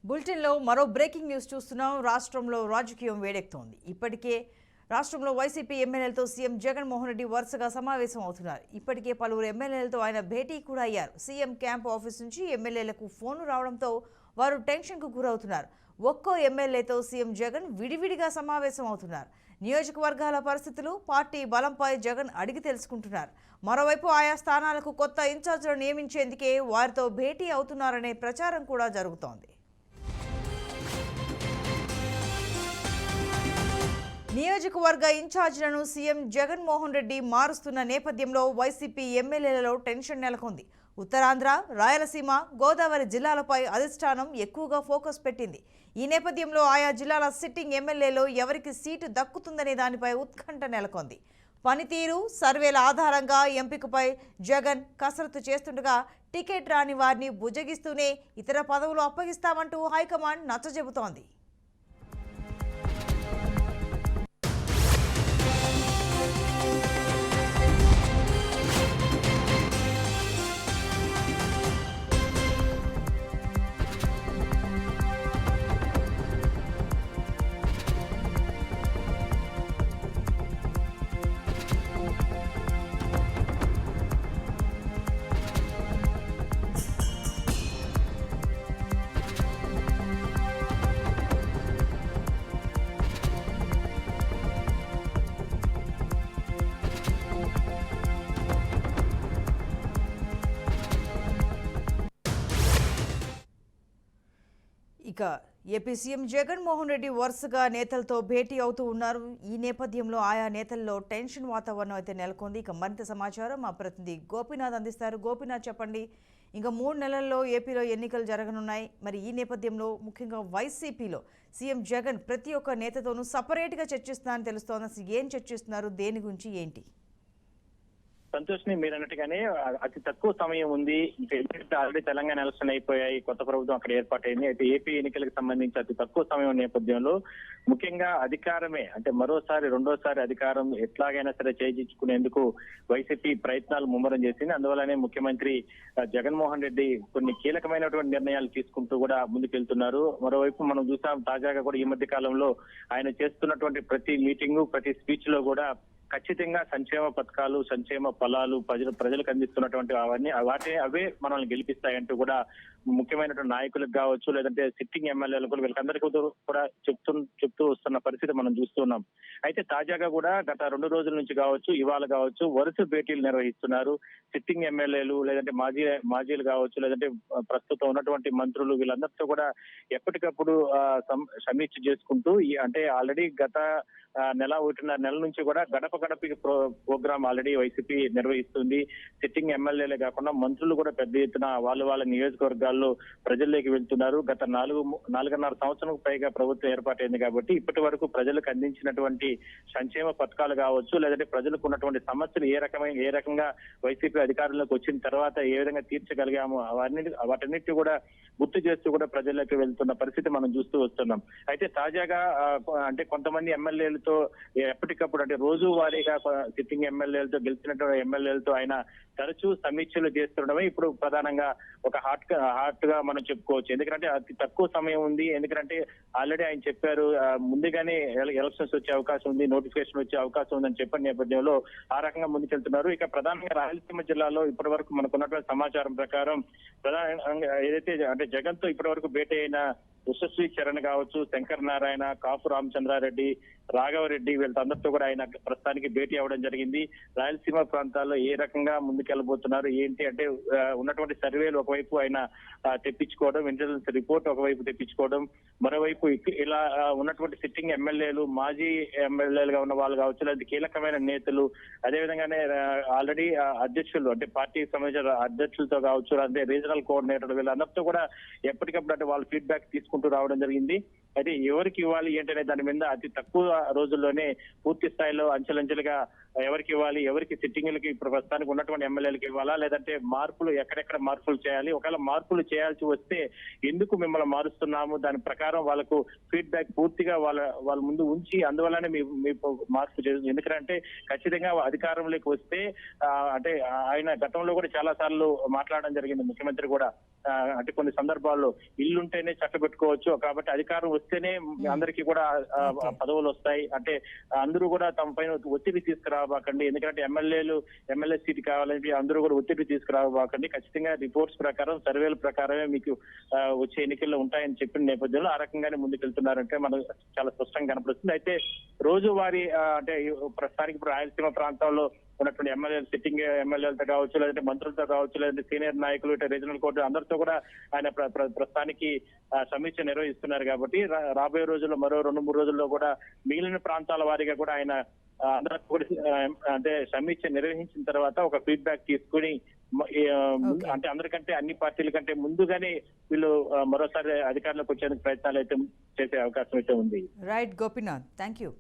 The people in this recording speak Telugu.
బులెటిన్లో మరో బ్రేకింగ్ న్యూస్ చూస్తున్నాం. రాష్ట్రంలో రాజకీయం వేడెక్కుతోంది. ఇప్పటికే రాష్ట్రంలో వైసీపీ ఎమ్మెల్యేలతో సీఎం జగన్మోహన్ రెడ్డి వరుసగా సమావేశం అవుతున్నారు. ఇప్పటికే పలువురు ఎమ్మెల్యేలతో ఆయన భేటీ కూడా అయ్యారు. సీఎం క్యాంప్ ఆఫీస్ నుంచి ఎమ్మెల్యేలకు ఫోన్లు రావడంతో వారు టెన్షన్కు గురవుతున్నారు. ఒక్కో ఎమ్మెల్యేతో సీఎం జగన్ విడివిడిగా సమావేశం అవుతున్నారు. నియోజకవర్గాల పరిస్థితులు, పార్టీ బలంపై జగన్ అడిగి తెలుసుకుంటున్నారు. మరోవైపు ఆయా స్థానాలకు కొత్త ఇన్ఛార్జీలను నియమించేందుకే వారితో భేటీ అవుతున్నారనే ప్రచారం కూడా జరుగుతోంది. నియోజకవర్గ ఇన్ఛార్జీలను సీఎం జగన్మోహన్ రెడ్డి మారుస్తున్న నేపథ్యంలో వైసీపీ ఎమ్మెల్యేలలో టెన్షన్ నెలకొంది. ఉత్తరాంధ్ర, రాయలసీమ, గోదావరి జిల్లాలపై అధిష్టానం ఎక్కువగా ఫోకస్ పెట్టింది. ఈ నేపథ్యంలో ఆయా జిల్లాల సిట్టింగ్ ఎమ్మెల్యేలో ఎవరికి సీటు దక్కుతుందనే దానిపై ఉత్కంఠ నెలకొంది. పనితీరు, సర్వేల ఆధారంగా ఎంపికపై జగన్ కసరత్తు చేస్తుండగా టికెట్ రాని వారిని బుజ్జగిస్తూనే ఇతర పదవులు అప్పగిస్తామంటూ హైకమాండ్ నచ్చజెబుతోంది. ఇక ఏపీ సీఎం జగన్మోహన్ రెడ్డి వరుసగా నేతలతో భేటీ అవుతూ ఉన్నారు. ఈ నేపథ్యంలో ఆయా నేతల్లో టెన్షన్ వాతావరణం అయితే నెలకొంది. ఇక మరింత సమాచారం మా ప్రతినిధి గోపీనాథ్ అందిస్తారు. గోపీనాథ్, చెప్పండి. ఇంకా 3 నెలల్లో ఏపీలో ఎన్నికలు జరగనున్నాయి. మరి ఈ నేపథ్యంలో ముఖ్యంగా వైసీపీలో సీఎం జగన్ ప్రతి ఒక్క నేతతోనూ సపరేట్గా చర్చిస్తున్నారని తెలుస్తోంది. అసలు ఏం చర్చిస్తున్నారు, దేని గురించి, ఏంటి? సంతోష్ని మీరు అన్నట్టుగానే అతి తక్కువ సమయం ఉంది. ఆల్రెడీ తెలంగాణ ఎలక్షన్ అయిపోయాయి, కొత్త ప్రభుత్వం అక్కడ ఏర్పాటైంది. అయితే ఏపీ ఎన్నికలకు సంబంధించి అతి తక్కువ సమయం నేపథ్యంలో ముఖ్యంగా అధికారమే అంటే రెండోసారి అధికారం ఎట్లాగైనా సరే చేజించుకునేందుకు వైసీపీ ప్రయత్నాలు ముమ్మరం చేసింది. అందువల్లనే ముఖ్యమంత్రి జగన్మోహన్ రెడ్డి కొన్ని కీలకమైనటువంటి నిర్ణయాలు తీసుకుంటూ కూడా ముందుకెళ్తున్నారు. మరోవైపు మనం చూసాం, తాజాగా కూడా ఈ మధ్య కాలంలో ఆయన చేస్తున్నటువంటి ప్రతి మీటింగు, ప్రతి స్పీచ్ లో కూడా ఖచ్చితంగా సంక్షేమ పథకాలు, సంక్షేమ ఫలాలు ప్రజలకు అందిస్తున్నటువంటి అవే మనల్ని గెలిపిస్తాయంటూ కూడా ముఖ్యమైనటువంటి నాయకులకు కావచ్చు, లేదంటే సిట్టింగ్ ఎమ్మెల్యేలకు కూడా వీళ్ళందరికీ కూడా చెప్తూ వస్తున్న పరిస్థితి మనం చూస్తున్నాం. అయితే తాజాగా కూడా గత 2 రోజుల నుంచి కావచ్చు, ఇవాళ కావచ్చు, వరుస భేటీలు నిర్వహిస్తున్నారు. సిట్టింగ్ ఎమ్మెల్యేలు, లేదంటే మాజీలు కావచ్చు, లేదంటే ప్రస్తుతం ఉన్నటువంటి మంత్రులు, వీళ్ళందరితో కూడా ఎప్పటికప్పుడు సమీక్ష చేసుకుంటూ అంటే ఆల్రెడీ గత 1.5 నెలల నుంచి కూడా గడప గడపకి ప్రోగ్రామ్ ఆల్రెడీ వైసీపీ నిర్వహిస్తుంది. సిట్టింగ్ ఎమ్మెల్యేలే కాకుండా మంత్రులు కూడా పెద్ద ఎత్తున వాళ్ళ నియోజకవర్గాల్లో ప్రజల్లోకి వెళ్తున్నారు. గత 4.5 సంవత్సరం పైగా ప్రభుత్వం ఏర్పాటైంది కాబట్టి ఇప్పటి వరకు ప్రజలకు అందించినటువంటి సంక్షేమ పథకాలు కావచ్చు, లేదంటే ప్రజలకు ఉన్నటువంటి సమస్యలు ఏ రకంగా వైసీపీ అధికారంలోకి వచ్చిన తర్వాత ఏ విధంగా తీర్చగలిగాము, వాటన్నిటి కూడా గుర్తు చేస్తూ కూడా ప్రజల్లోకి వెళ్తున్న పరిస్థితి మనం చూస్తూ వస్తున్నాం. అయితే తాజాగా అంటే కొంతమంది ఎమ్మెల్యేలతో ఎప్పటికప్పుడు అంటే రోజువారీగా సిట్టింగ్ ఎమ్మెల్యేలతో, గెలిచినటువంటి ఎమ్మెల్యేలతో ఆయన తరచూ సమీక్షలు చేస్తుండడమే ఇప్పుడు ప్రధానంగా ఒక హాట్ గా మనం చెప్పుకోవచ్చు. ఎందుకంటే అతి తక్కువ సమయం ఉంది. ఎందుకంటే ఆల్రెడీ ఆయన చెప్పారు ముందుగానే ఎలక్షన్స్ వచ్చే అవకాశం ఉంది, నోటిఫికేషన్ వచ్చే అవకాశం ఉందని చెప్పిన నేపథ్యంలో ఆ రకంగా ముందుకెళ్తున్నారు. ఇక ప్రధానంగా రాయలసీమ జిల్లాలో ఇప్పటి వరకు మనకున్నటువంటి సమాచారం ప్రకారం ప్రధానంగా ఏదైతే అంటే జగన్ తో ఇప్పటి వరకు భేటీ అయిన యశస్వి చరణ్ కావచ్చు, శంకర్ నారాయణ, కాపు రామచంద్రారెడ్డి, రాఘవరెడ్డి వీళ్ళందరితో కూడా ఆయన ప్రస్తుతానికి భేటీ అవ్వడం జరిగింది. రాయలసీమ ప్రాంతాల్లో ఏ రకంగా ముందుకెళ్ళబోతున్నారు ఏంటి అంటే ఉన్నటువంటి సర్వేలు ఒకవైపు ఆయన తెప్పించుకోవడం, ఇంటెలిజెన్స్ రిపోర్ట్ ఒకవైపు తెప్పించుకోవడం, మరోవైపు ఇలా ఉన్నటువంటి సిట్టింగ్ ఎమ్మెల్యేలు, మాజీ ఎమ్మెల్యేలుగా ఉన్న వాళ్ళు కావచ్చు, లేదా కీలకమైన నేతలు, అదేవిధంగానే ఆల్రెడీ అధ్యక్షులు అంటే పార్టీకి సంబంధించిన అధ్యక్షులతో కావచ్చు, అంటే రీజనల్ కోఆర్డినేటర్ వీళ్ళందరితో కూడా ఎప్పటికప్పుడు అంటే వాళ్ళ ఫీడ్బ్యాక్ తీసుకుంటూ రావడం జరిగింది. అయితే ఎవరికి ఇవ్వాలి ఏంటనే దాని మీద అతి తక్కువ రోజుల్లోనే పూర్తి స్థాయిలో అంచెలంచెలుగా ఎవరికి ఇవ్వాలి, ఎవరికి సిట్టింగ్లకి ఇప్పుడు ప్రస్తుతానికి ఉన్నటువంటి ఎమ్మెల్యేలకు ఇవ్వాలా, లేదంటే మార్పులు ఎక్కడెక్కడ మార్పులు చేయాలి, ఒకవేళ మార్పులు చేయాల్సి వస్తే ఎందుకు మిమ్మల్ని మారుస్తున్నాము, దాని ప్రకారం వాళ్ళకు ఫీడ్బ్యాక్ పూర్తిగా వాళ్ళ ముందు ఉంచి అందువల్లనే మీ మార్పు చేస్తుంది. ఎందుకంటే ఖచ్చితంగా అధికారంలోకి వస్తే అంటే ఆయన గతంలో కూడా చాలా సార్లు మాట్లాడడం జరిగింది, ముఖ్యమంత్రి కూడా. అంటే కొన్ని సందర్భాల్లో ఇల్లుంటేనే చక్క పెట్టుకోవచ్చు, కాబట్టి అధికారం వస్తేనే అందరికీ కూడా పదవులు వస్తాయి, అంటే అందరూ కూడా తమ పైన ఒత్తిడి తీసుకురాబాకండి, ఎందుకంటే ఎమ్మెల్యే సీట్ కావాలని అందరూ కూడా ఒత్తిడి తీసుకురాబాకండి, ఖచ్చితంగా రిపోర్ట్స్ ప్రకారం సర్వేల ప్రకారమే మీకు వచ్చే ఎన్నికల్లో ఉంటాయని చెప్పిన నేపథ్యంలో ఆ రకంగానే ముందుకెళ్తున్నారంటే మనకు చాలా స్పష్టంగా కనపడుతుంది. అయితే రోజువారీ అంటే ప్రస్తుతానికి ఇప్పుడు రాయలసీమ ప్రాంతాల్లో ఉన్నటువంటి ఎమ్మెల్యేలు, సిట్టింగ్ ఎమ్మెల్యేలతో కావచ్చు, లేదంటే మంత్రులతో కావచ్చు, లేదంటే సీనియర్ నాయకులు, ఇటు రీజనల్ కోర్టు అందరితో కూడా ఆయన ప్రస్తుతానికి సమీక్ష నిర్వహిస్తున్నారు. కాబట్టి రాబోయే రోజుల్లో మరో 2-3 రోజుల్లో కూడా మిగిలిన ప్రాంతాల వారీగా కూడా ఆయన అందరూ కూడా అంటే సమీక్ష నిర్వహించిన తర్వాత ఒక ఫీడ్బ్యాక్ తీసుకుని అంటే అందరికంటే అన్ని పార్టీల కంటే ముందుగానే వీళ్ళు మరోసారి అధికారంలోకి వచ్చేందుకు ప్రయత్నాలు అయితే చేసే అవకాశం అయితే ఉంది. Right Gopinath, thank you.